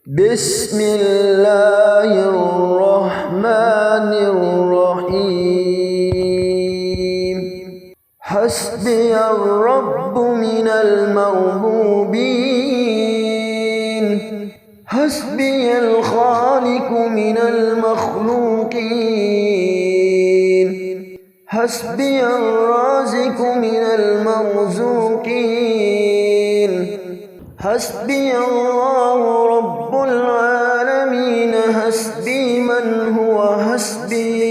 بسم الله الرحمن الرحيم. حسبي الرب من المربوبين، حسبي الخالق من المخلوقين، حسبي الرازق من المرزوقين، حسبي الله رب العالمين. حسبي من هو حسبي،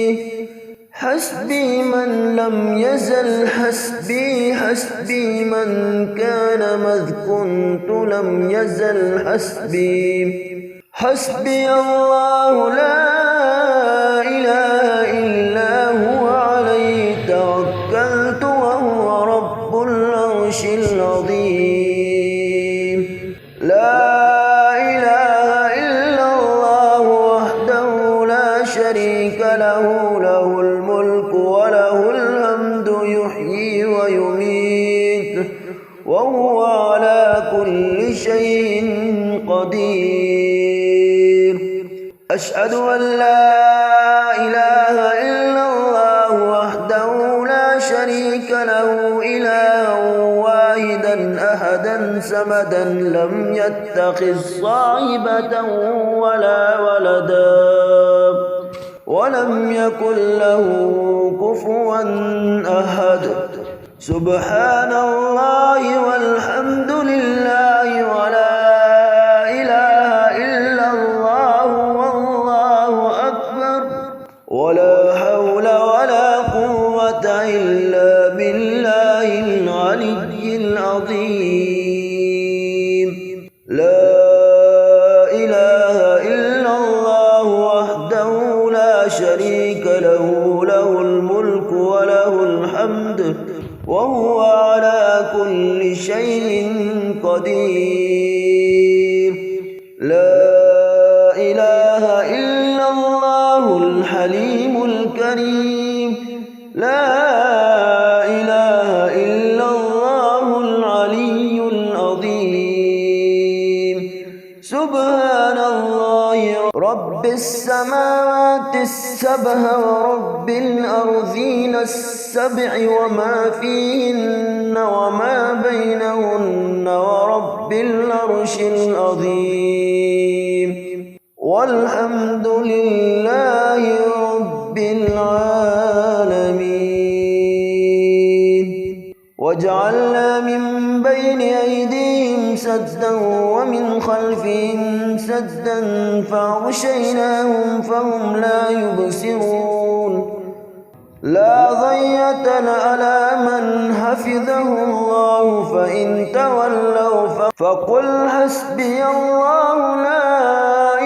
حسبي من لم يزل حسبي، حسبي من كان مذ كنت لم يزل حسبي. حسبي الله لا إله إلا هو عليه توكلت وهو رب العرش العظيم. لا إله إلا الله وحده لا شريك له، له الملك وله الحمد يحيي ويميت وهو على كل شيء قدير. أشهد أن لا إله إلا الله وحده لا شريك له، إلها واحدا أحدا صمدا لم يتخذ صاحبة ولا ولدا ولم يكن له كفوا أحد. سبحان الله والحمد لله ولا إله إلا الله والله أكبر، ولا حول ولا قوة إلا بالله العلي العظيم. لا إله إلا الله وحده لا شريك له، له الملك وله الحمد وهو على كل شيء قدير. لا إله إلا الله الحليم الكريم. لا إله إلا الله العلي العظيم. سبحان الله رب السماوات السبع ورب الأرضين السبع وما فيهن وما بينهن ورب العرش العظيم. والحمد لله رب العالمين. وجعلنا من بين أيديهم سدا ومن خلفهم سدا فأغشيناهم فهم لا يبصرون. لا ضية على من حفظه الله، فإن تولوا فقل حسبي الله لا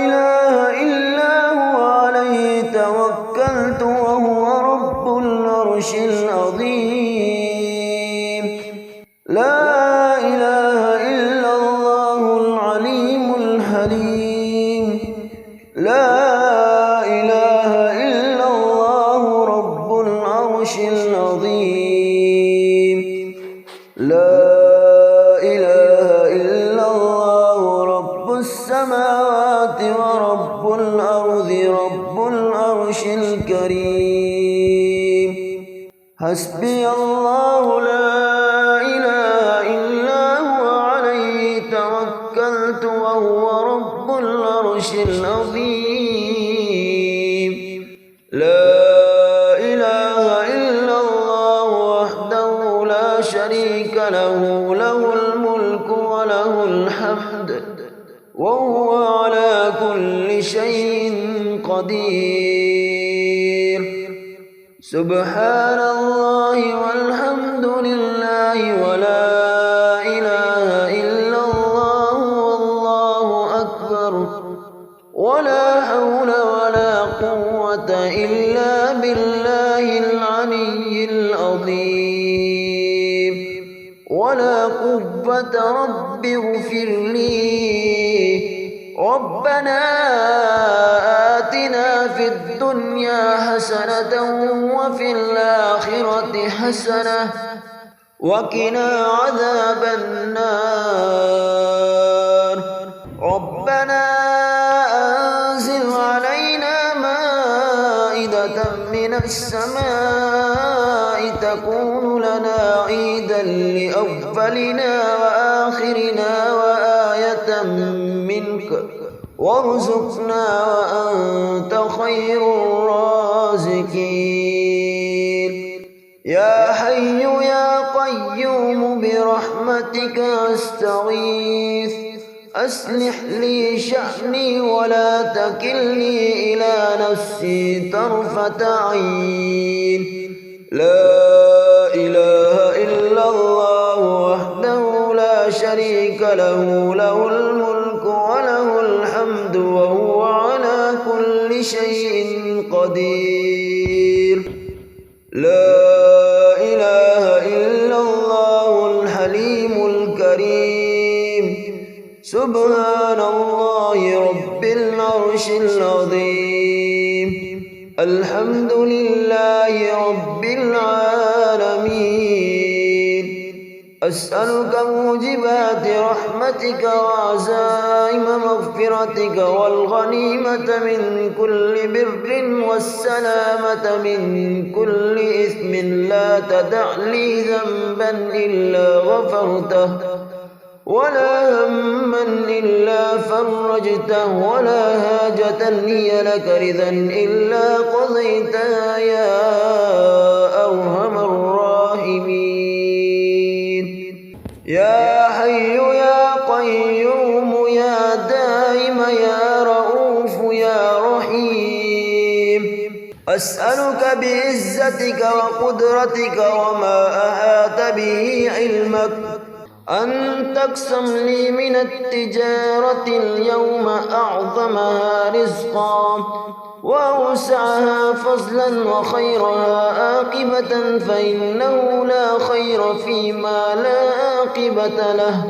إله إلا هو عليه توكلت وهو رب العرش العظيم. لا إله إلا الله العليم الحليم. لا إله إلا الله رب العرش العظيم. لا إله إلا الله رب السماوات ورب الأرض رب العرش الكريم. حسبي الله لا إله إلا هو عليه توكلت وهو رب العرش العظيم. لا إله إلا الله وحده لا شريك له، له الملك وله الحمد وهو على كل شيء قدير. سبحان الله والحمد لله ولا إله إلا الله والله أكبر، ولا حول ولا قوة إلا بالله العلي العظيم. ولا قوة رب اغفر لي. ربنا آتنا في الدنيا حسنة وفي الآخرة حسنة وقنا عذاب النار. ربنا السماء تكون لنا عيدا لأولنا وآخرنا وآية منك وارزقنا وأنت خير الرازقين يا حي يا قيوم برحمتك أستغيث أصلح لي شأني ولا تكلني إلى نفسي طرفة عين لا إله إلا الله وحده لا شريك له له الملك وله الحمد وهو على كل شيء قدير لا إله إلا الله الحليم الكريم سبحان الله رب العرش العظيم الحمد لله رب العالمين أسألك موجبات رحمتك وعزائم مغفرتك والغنيمة من كل بر والسلامة من كل إثم لا تدع لي ذنبا إلا غفرته ولا هما إلا فرجته ولا حاجة هي لك رضا إلا قضيتها يا أرحم الراحمين يا حي يا قيوم يا دائم يا رؤوف يا رحيم أسألك بعزتك وقدرتك وما أحاط به علمك أن تقسم لي من التجارة اليوم أعظمها رزقا وأوسعها فضلا وخيرها عاقبة فإنه لا خير فيما لا عاقبة له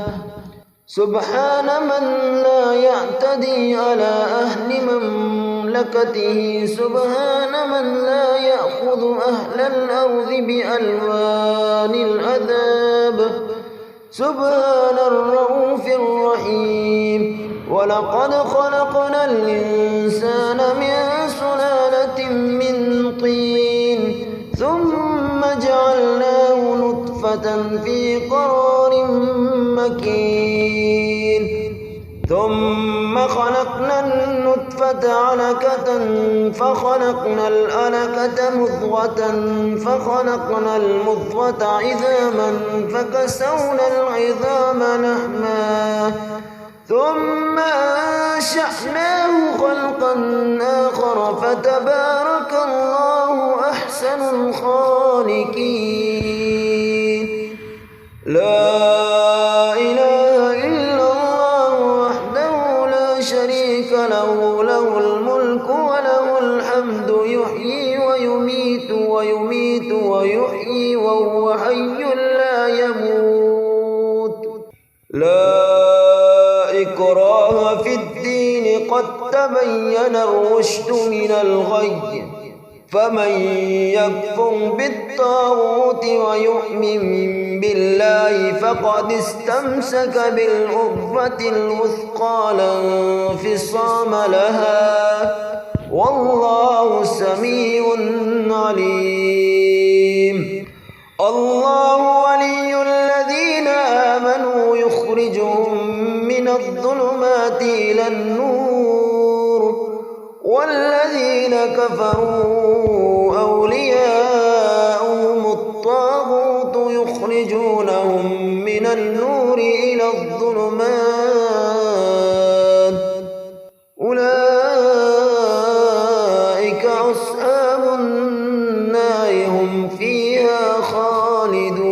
سبحان من لا يعتدي على أهل مملكته سبحان من لا يأخذ أهل الأرض بألوان العذاب سبحان الرؤوف الرحيم ولقد خلقنا الإنسان من سلالة من طين ثم جعلناه نطفة في قرار مكين ثم خلقنا النطفة علقة فخلقنا العلقة مضغة فخلقنا المضغة عظاما فكسونا العظام لحما ثم أنشأناه خلقا آخر فتبارك الله أحسن الخالقين لا إله إلا الله وحده لا شريك له له الملك وله الحمد يحيي ويميت ويحيي وهو حي لا يموت لا إكراه في الدين قد تبين الرشد من الغي فمن يكفر بالطاغوت ويؤمن بالله فقد استمسك بالعروة الوثقى لا انفصام لها والله سميع عليم الله ولي الذين آمنوا يخرجهم من الظلمات إلى النور والذين كفروا أولياؤهم الطاغوت يخرجونهم من النور إلى الظلمات أولئك أصحاب النار هم فيها خالدون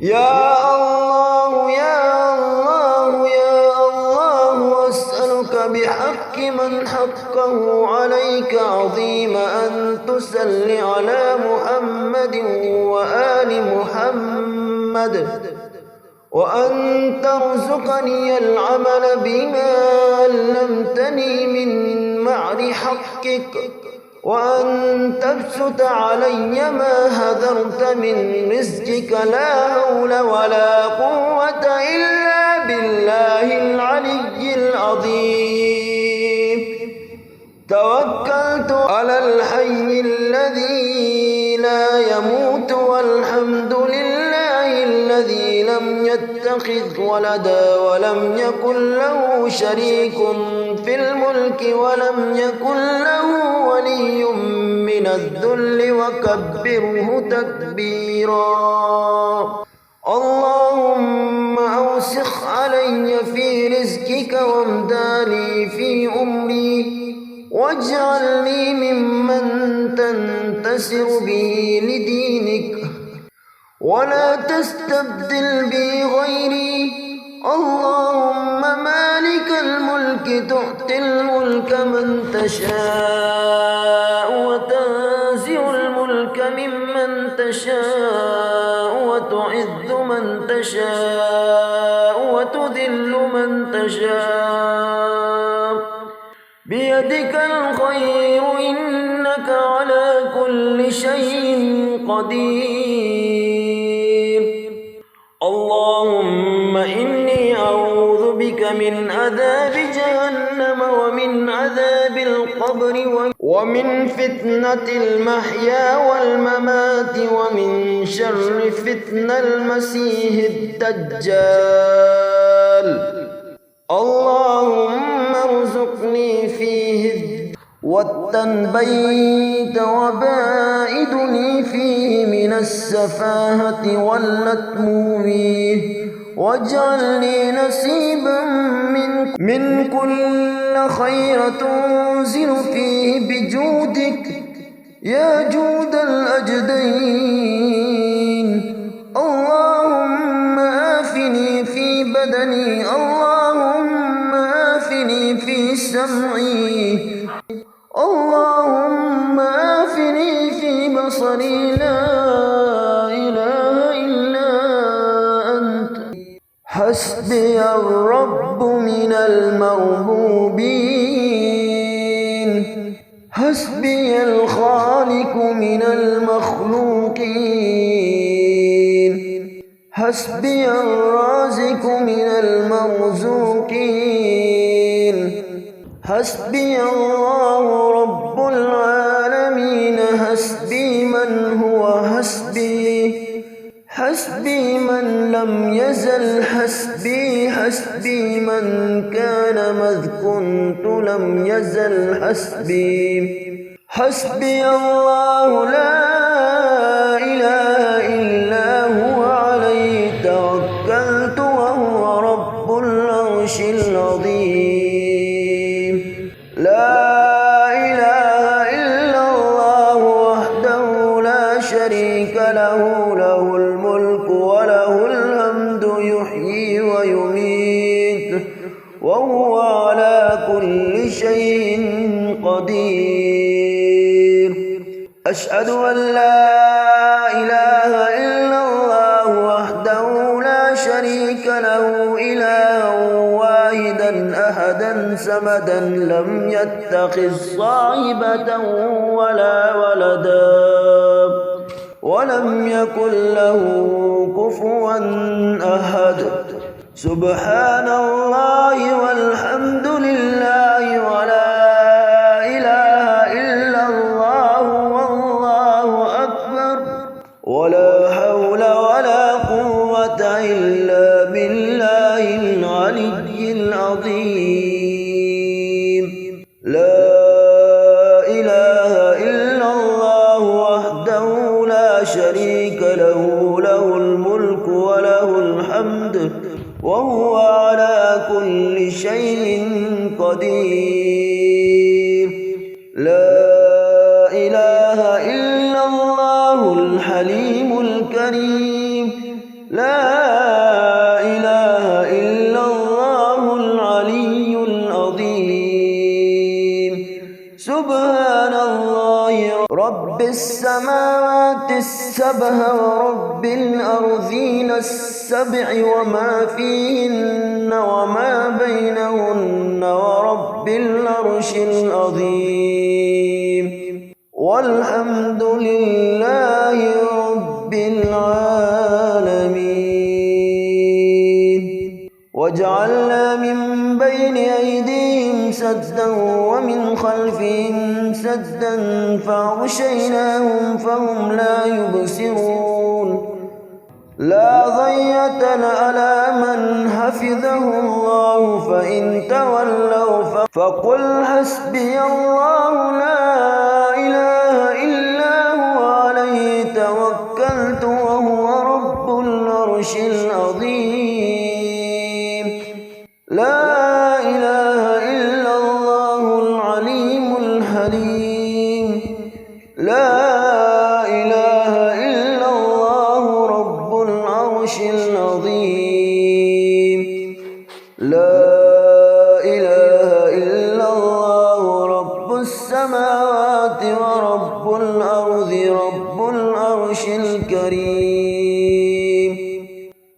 يا الله يا الله يا الله أسألك بحق من حقه عليك عظيم أن تسل على محمد وآل محمد وأن ترزقني العمل بما علمتني من معر حقك وأن تبسط علي ما هدرت من رزقك لا حول ولا قوة إلا بالله العلي العظيم توكلت على الحي الذي لا يموت والحمد لله الذي لم يتخذ ولدا ولم يكن له شريك في الملك ولم يكن له ولي من الذل وكبره تكبيرا. اللهم أوسخ علي في رزقك وامدالي في أمري واجعلني ممن تنتصر به لدينك ولا تستبدل بي غيري. اللهم مالك الملك تؤتي الملك من تشاء وتنزع الملك ممن تشاء وتعز من تشاء وتذل من تشاء بيدك الخير إنك على كل شيء قدير. اللهم إني أعوذ بك من عذاب جهنم ومن عذاب القبر ومن فتنة المحيا والممات ومن شر فتنة المسيح الدجال. اللهم ارزقني فيه والتنبيت وبائدني فيه من السفاهة واللتموم واجعلني نصيبا من كل خير تنزل فيه بجودك يا جود الأجدين. اللهم آفني في بدني اللهم آفني في سمعي اللهم آفني في بصري لا إله إلا أنت. حسبي الرب من المربوبين حسبي الخالق من المخلوقين حسبي الرازق من المرزوقين حسبي الله رب العالمين. حسبي من هو حسبي من لم يزل حسبي من كان مذ كنت لم يزل حسبي الله لا إله إلا هو عليه توكلت وهو رب العرش العظيم. لا إله إلا الله وحده لا شريك له له الملك وله الحمد يحيي ويميت وهو على كل شيء قدير. أشهد أن لا إله إلا الله وحده لا شريك له إلها واحدا أحدا صمدا لم يتخذ صاحبة ولا ولدا ولم يكن له كفوا أحد. سبحان الله والحمد لله ولا إله إلا الله والله أكبر ولا حول ولا قوة إلا بالله العلي العظيم. لا إله إلا الله وحده لا شريك له له الملك وله الحمد وهو على كل شيء قدير. لا إله إلا الله الحليم الكريم. لا إله إلا الله العلي العظيم. سبحان الله رب السماوات السبع ورب الأرضين السبع وما فيهن وما بينهن ورب العرش العظيم. والحمد لله رب العالمين. واجعلنا من بين بين أيديهم سدا ومن خلفهم سدا فأغشيناهم فهم لا يبصرون لا ضية على من حفظه الله فإن تولوا فقل حسبي الله لا إله إلا هو عليه توكلت وهو رب العرش العظيم لا إله إلا الله العليم الحليم لا إله إلا الله رب العرش العظيم لا إله إلا الله رب السماوات ورب الأرض رب العرش الكريم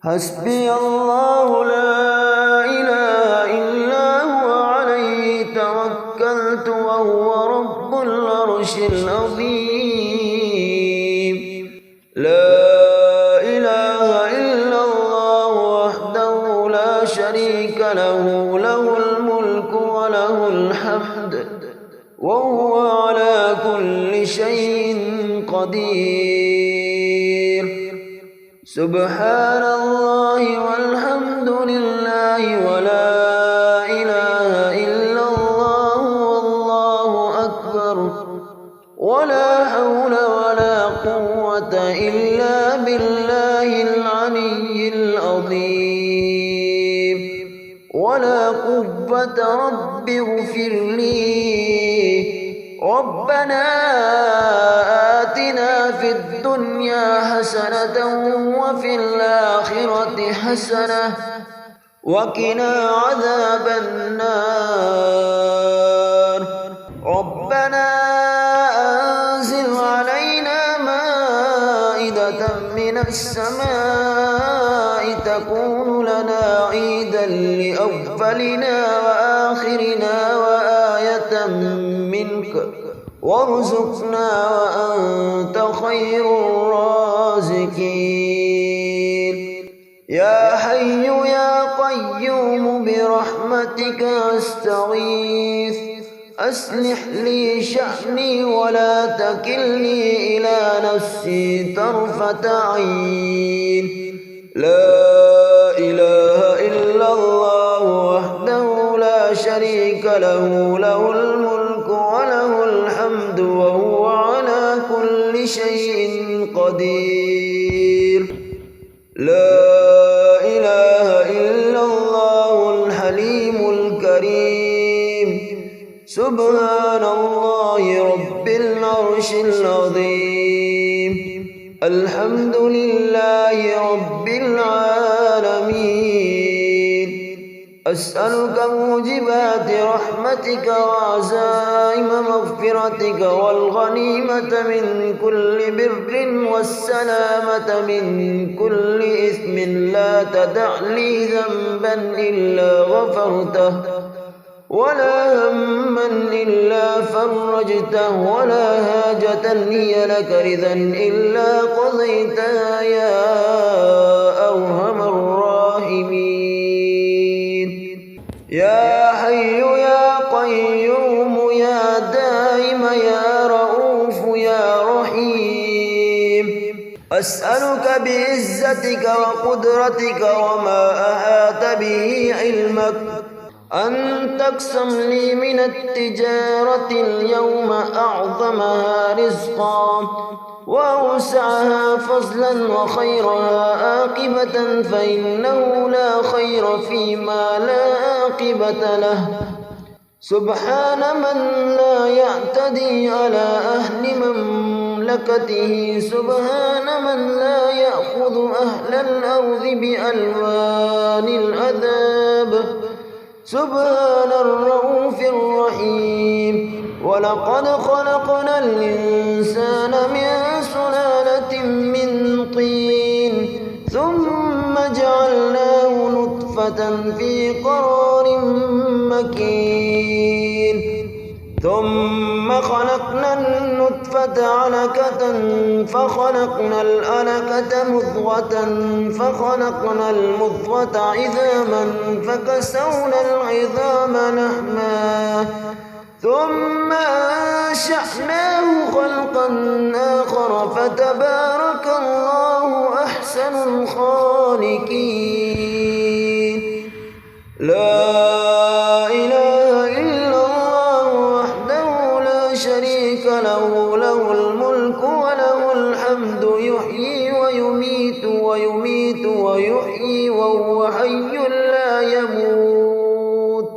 حسبي الله لا إله إلا هو عليه توكلت وهو رب العرش العظيم لا إله إلا الله وحده لا شريك له له الملك وله الحمد وهو على كل شيء قدير سبحان الله والحمد لله ولا إله إلا الله والله أكبر ولا حول ولا قوة إلا بالله العلي العظيم ولا قوة رب اغفر لي ربنا آتنا في الدنيا حسنة وفي الآخرة حسنة وقنا عذاب النار ربنا أنزل علينا مائدة من السماء تكون لنا عيدا لأولنا وآخرنا وآية منك وارزقنا وأنت خير الرازقين يا حي يا قيوم برحمتك أستغيث أصلح لي شأني ولا تكلني إلى نفسي طرفة عين لا إله إلا الله وحده لا شريك له له الملك وله الحمد وهو على كل شيء قدير لا إله إلا الله الحليم الكريم سبحان الله رب العرش العظيم الحمد لله رب العالمين أسألك موجبات رحمتك وعزائم مغفرتك والغنيمة من كل بر والسلامة من كل إثم لا تدع لي ذنبا إلا غفرته ولا هما إلا فرجته ولا حاجة هي لك رضا إلا قضيتها يا أرحم الراحمين يا حي يا قيوم يا دائم يا رؤوف يا رحيم أسألك بعزتك وقدرتك وما أحاط به علمك أن تقسم لي من التجارة اليوم أعظمها رزقا وأوسعها فضلا وخيرها عاقبة فإنه لا خير فيما لا عاقبة له سبحان من لا يعتدي على أهل مملكته سبحان من لا يأخذ أهل الأرض بألوان العذاب سبحان الرؤوف الرحيم ولقد خلقنا الإنسان من سلالة من طين ثم جعلناه نطفة في قرار مكين ثم خلقنا النطفة علقة فخلقنا العلقة مضغة فخلقنا المضغة عظاما فكسونا العظام لحما ثم أنشأناه خلقا آخر فتبارك الله أحسن الخالقين. لا إله إلا الله وحده لا شريك له، له الملك وله الحمد يحيي ويميت ويحيي وهو حي لا يموت.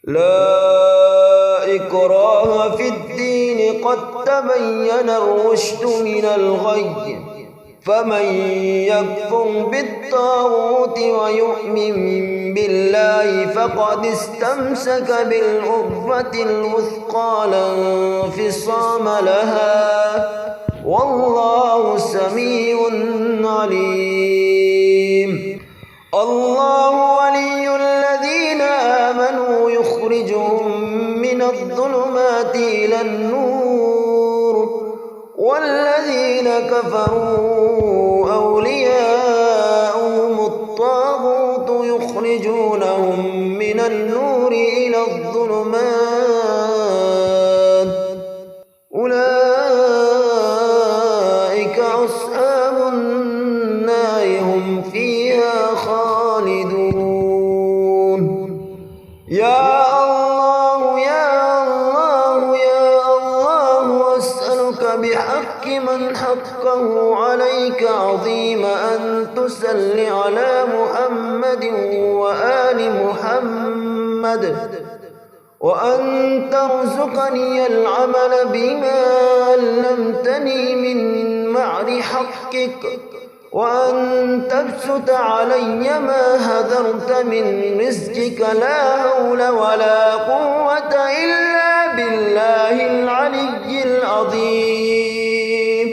لا إكراه في الدين قد تبين الرشد من الغي، فمن يكفر بالطاغوت ويؤمن بالله فقد استمسك بالعروة الوثقى لا انفصام لها، والله سميع عليم. الله ولي الذين آمنوا يخرجهم من الظلمات إلى النور، والذين كفروا أولياؤهم الطاغوت يخرجونهم من النور إلى الظلمات، أولئك أصحاب النار هم فيها خالدون. يا الله يا الله يا الله أسألك بحق من حقه عليك عظيم أن تسل على محمد وآل محمد، وأن ترزقني العمل بما علمتني من معر حقك، وأن تبسط علي ما هدرت من رزقك، لا حول ولا قوة إلا بالله العلي العظيم.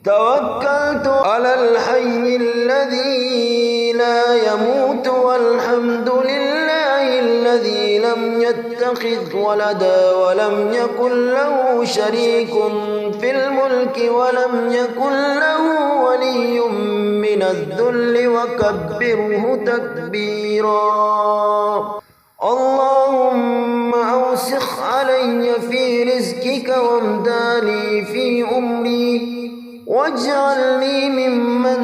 توكلت على الحي الذي لا يموت، والحمد لله الذي لم يتخذ ولدا ولم يكن له شريك في الملك ولم يكن له ولي من الذل وكبره تكبيرا. اللهم أوسخ علي في رزقك وامداني في أمري، واجعلني ممن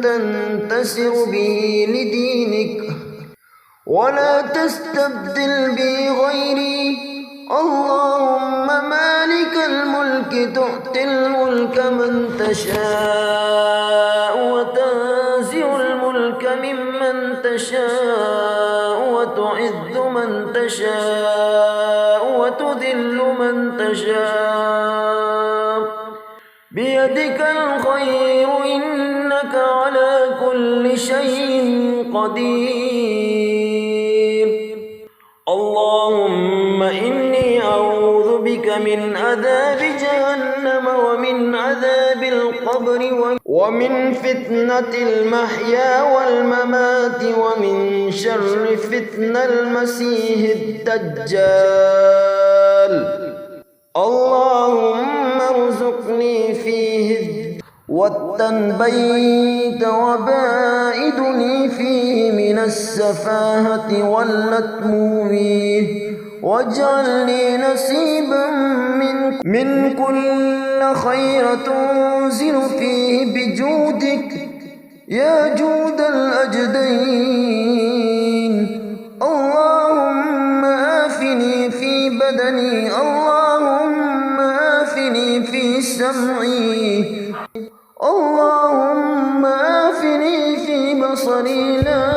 تنتصر به لدينك، ولا تستبدل بي غيري. اللهم مالك الملك تؤتي الملك من تشاء وتنزع الملك ممن تشاء وتعز من تشاء وتذل من تشاء، بيدك الخير إنك على كل شيء قدير. اللهم إني أعوذ بك من عذاب جهنم ومن عذاب القبر ومن فتنة المحيا والممات ومن شر فتنة المسيح الدجال. اللهم ارزقني فيه والتنبيت وبائدني فيه من السفاهة واللتموم، واجعلني نصيبا من كل خير تنزل فيه بجودك يا جود الأجدين. اللهم آفني في بدني، اللهم آفني في سمعي، اللهم آفني في بصري، لا